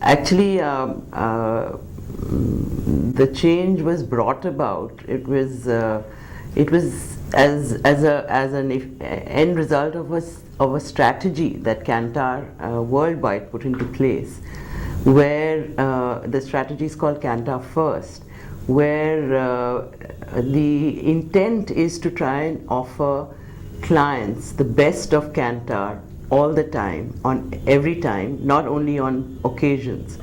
Actually, the change was brought about. It was as an end result of a strategy that Kantar worldwide put into place, where the strategy is called Kantar First, where the intent is to try and offer clients the best of Kantar all the time, on every time, not only on occasions.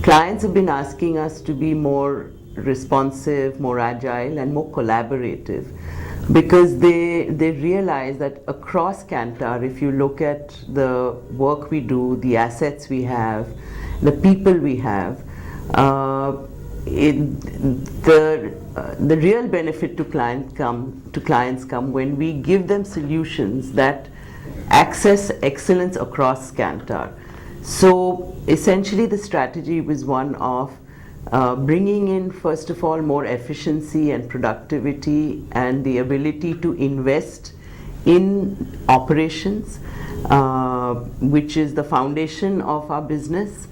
Clients have been asking us to be more responsive, more agile, and more collaborative, because they realize that across Kantar, if you look at the work we do, the assets we have, the people we have, the real benefit to clients come when we give them solutions that access excellence across Kantar. So essentially the strategy was one of bringing in, first of all, more efficiency and productivity and the ability to invest in operations, which is the foundation of our business,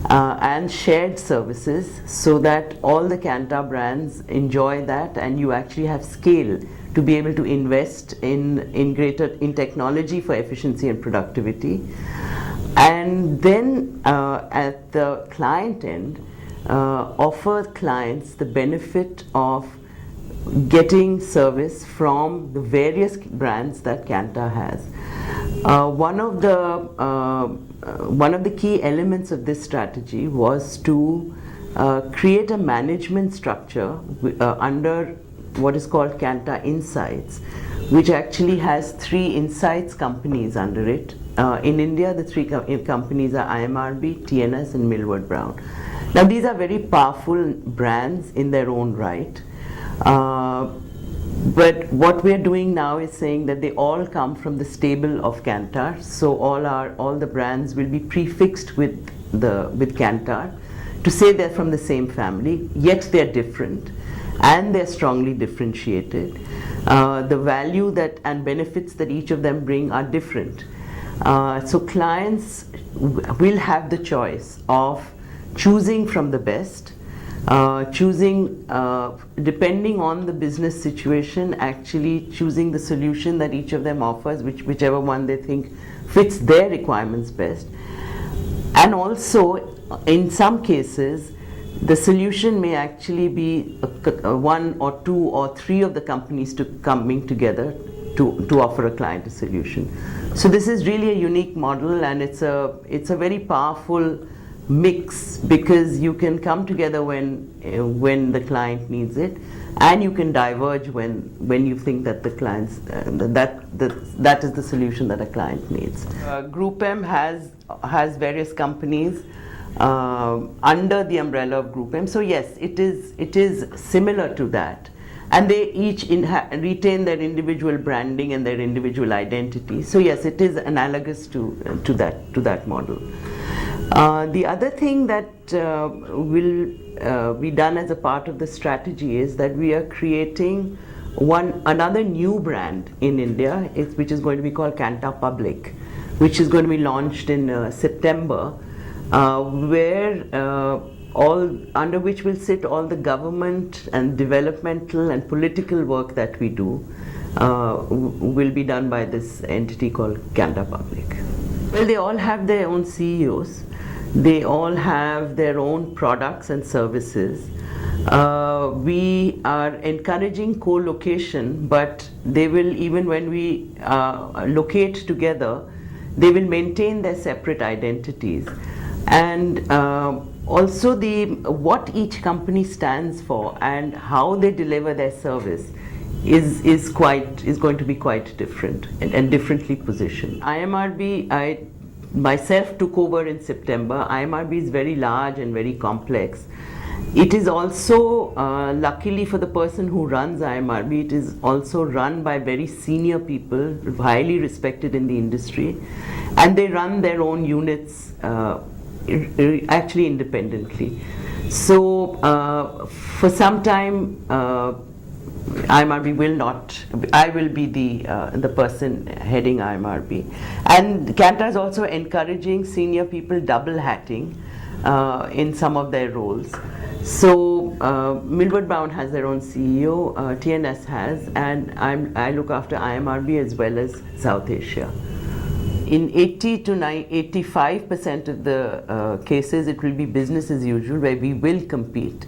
and shared services, so that all the Kantar brands enjoy that, and you actually have scale to be able to invest in technology for efficiency and productivity. And then at the client end, offer clients the benefit of getting service from the various brands that Kantar has. One of the key elements of this strategy was to create a management structure under what is called Kantar Insights, which actually has 3 insights companies under it. In India, the 3 companies are IMRB, TNS, and Millward Brown. Now, these are very powerful brands in their own right. But what we're doing now is saying that they all come from the stable of Kantar. So all the brands will be prefixed with Kantar to say they're from the same family, yet they're different and they're strongly differentiated. The value that and benefits that each of them bring are different. So clients will have the choice of choosing from the best, choosing depending on the business situation, actually choosing the solution that each of them offers, whichever one they think fits their requirements best. And also, in some cases, the solution may actually be 1 or 2 or 3 of the companies coming together to offer a client a solution. So this is really a unique model, and it's a very powerful mix, because you can come together when the client needs it, and you can diverge when you think that the clients that is the solution that a client needs. Group M has various companies under the umbrella of Group M. So yes, it is similar to that, and they each retain their individual branding and their individual identity. So yes, it is analogous to that model. The other thing that will be done as a part of the strategy is that we are creating another new brand in India, which is going to be called Kantar Public, which is going to be launched in September, where under which will sit all the government and developmental and political work that we do will be done by this entity called Kantar Public. Well, they all have their own CEOs. They all have their own products and services. We are encouraging co-location, but they will, even when we locate together, they will maintain their separate identities. And also what each company stands for and how they deliver their service is going to be quite different and differently positioned. IMRB, I myself took over in September. IMRB is very large and very complex. It is also, luckily for the person who runs IMRB, it is also run by very senior people, highly respected in the industry, and they run their own units actually independently. So for some time, IMRB will not. I will be the person heading IMRB, and Kantar is also encouraging senior people double hatting. in some of their roles. So Millward Brown has their own CEO, TNS has, and I look after IMRB as well as South Asia. In 80 to 85% of the cases, it will be business as usual, where we will compete.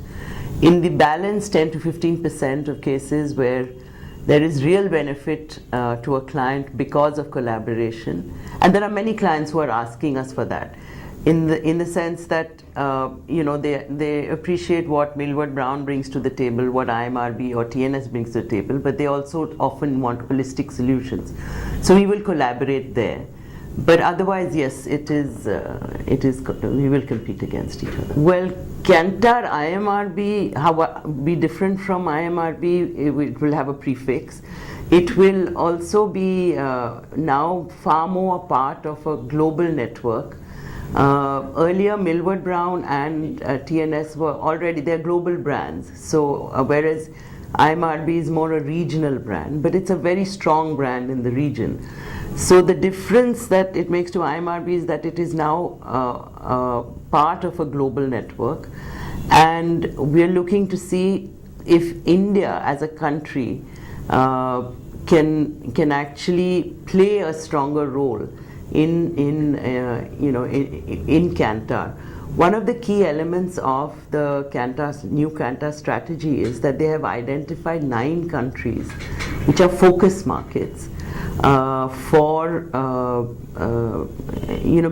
In the balance 10 to 15% of cases where there is real benefit to a client because of collaboration, and there are many clients who are asking us for that, in the sense that they appreciate what Millward Brown brings to the table, what IMRB or TNS brings to the table, but they also often want holistic solutions. So we will collaborate there. But otherwise, yes, it is. We will compete against each other. Well, Kantar IMRB, how be different from IMRB? It will have a prefix. It will also be now far more a part of a global network. Earlier, Millward Brown and TNS were already, they're global brands. So whereas IMRB is more a regional brand, but it's a very strong brand in the region. So the difference that it makes to IMRB is that it is now part of a global network, and we're looking to see if India as a country can actually play a stronger role in Kantar. One of the key elements of the new Kantar strategy is that they have identified 9 countries which are focus markets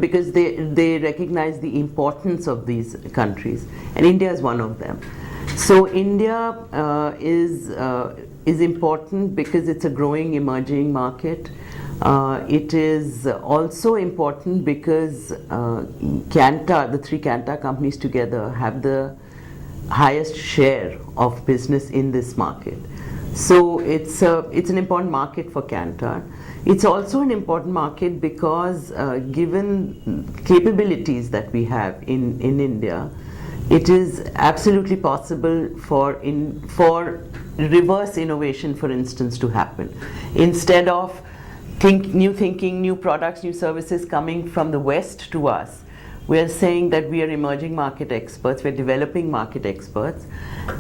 because they recognize the importance of these countries, and India is one of them. So India is important because it's a growing emerging market. It is also important because Kantar, the 3 Kantar companies together, have the highest share of business in this market. So it's an important market for Kantar. It's also an important market because given capabilities that we have in India, it is absolutely possible for reverse innovation, for instance, to happen. Instead of new thinking, new products, new services coming from the West to us, we are saying that we are emerging market experts, we're developing market experts,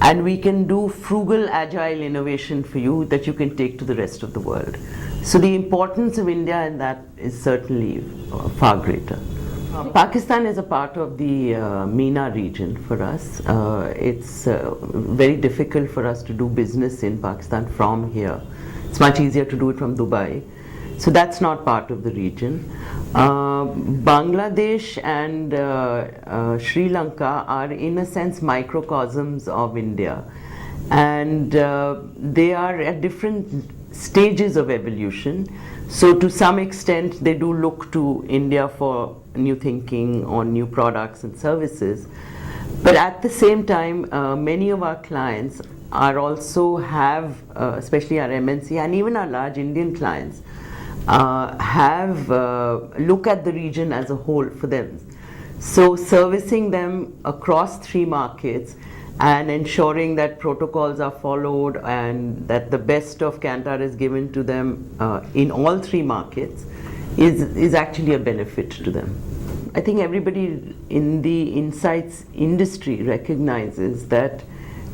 and we can do frugal, agile innovation for you that you can take to the rest of the world. So the importance of India in that is certainly far greater. Pakistan is a part of the MENA region for us. It's very difficult for us to do business in Pakistan from here. It's much easier to do it from Dubai. So that's not part of the region. Bangladesh and Sri Lanka are in a sense microcosms of India, and they are at different stages of evolution. So to some extent they do look to India for new thinking on new products and services, but at the same time many of our clients are also have, especially our MNC and even our large Indian clients, look at the region as a whole for them. So servicing them across 3 markets and ensuring that protocols are followed and that the best of Kantar is given to them in all 3 markets is actually a benefit to them. I think everybody in the insights industry recognizes that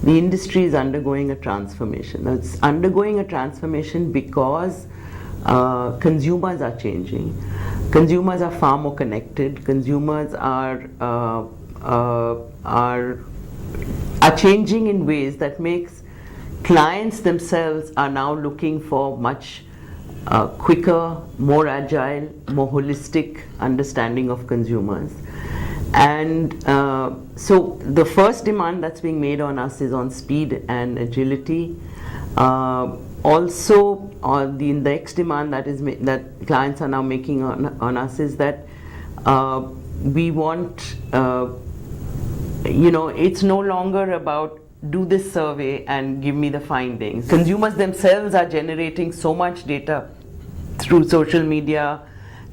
the industry is undergoing a transformation. It's undergoing a transformation because consumers are changing. Consumers are far more connected. Consumers are changing in ways that makes clients themselves are now looking for much quicker, more agile, more holistic understanding of consumers. And so the first demand that's being made on us is on speed and agility. Also, the next demand that clients are now making on us is that we want, it's no longer about do this survey and give me the findings. Consumers themselves are generating so much data through social media,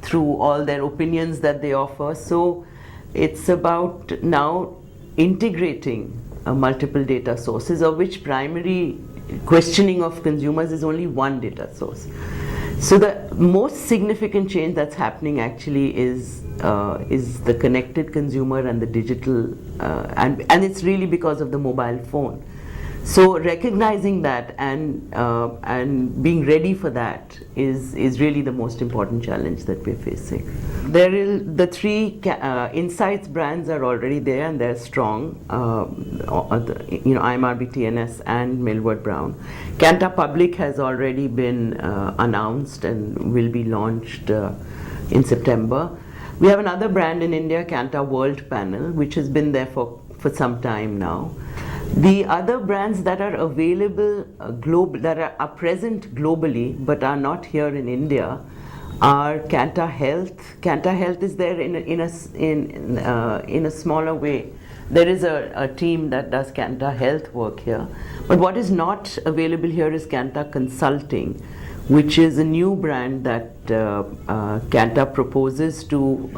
through all their opinions that they offer. So it's about now integrating multiple data sources, of which primary questioning of consumers is only one data source. So the most significant change that's happening actually is the connected consumer and the digital, and it's really because of the mobile phone. So recognizing that and being ready for that is really the most important challenge that we're facing. The three Insights brands are already there and they're strong. IMRB TNS and Millward Brown. Kantar Public has already been announced and will be launched in September. We have another brand in India, Kantar World Panel, which has been there for some time now. The other brands that are available that are present globally but are not here in India are Kantar Health. Kantar Health is there in a smaller way. There is a team that does Kantar Health work here. But what is not available here is Kantar Consulting, which is a new brand that Kantar proposes to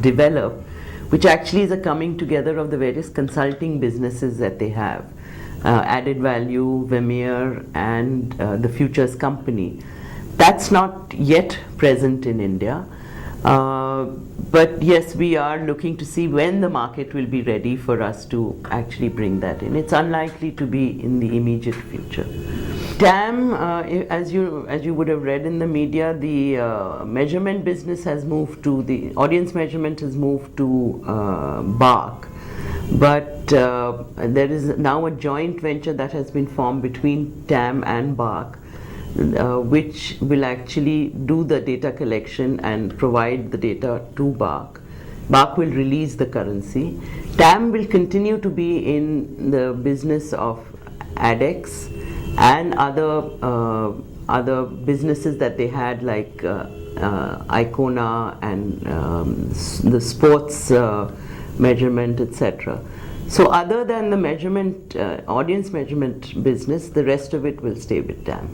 develop, which actually is a coming together of the various consulting businesses that they have. Added Value, Vermeer, and the Futures Company. That's not yet present in India. But yes, we are looking to see when the market will be ready for us to actually bring that in. It's unlikely to be in the immediate future. TAM, as you would have read in the media, the measurement business has moved to, the audience measurement has moved to BARC. But there is now a joint venture that has been formed between TAM and BARC, which will actually do the data collection and provide the data to BARC. BARC will release the currency. TAM will continue to be in the business of ADEX and other businesses that they had, like Icona and the sports measurement, etc. So other than the measurement, audience measurement business, the rest of it will stay with TAM.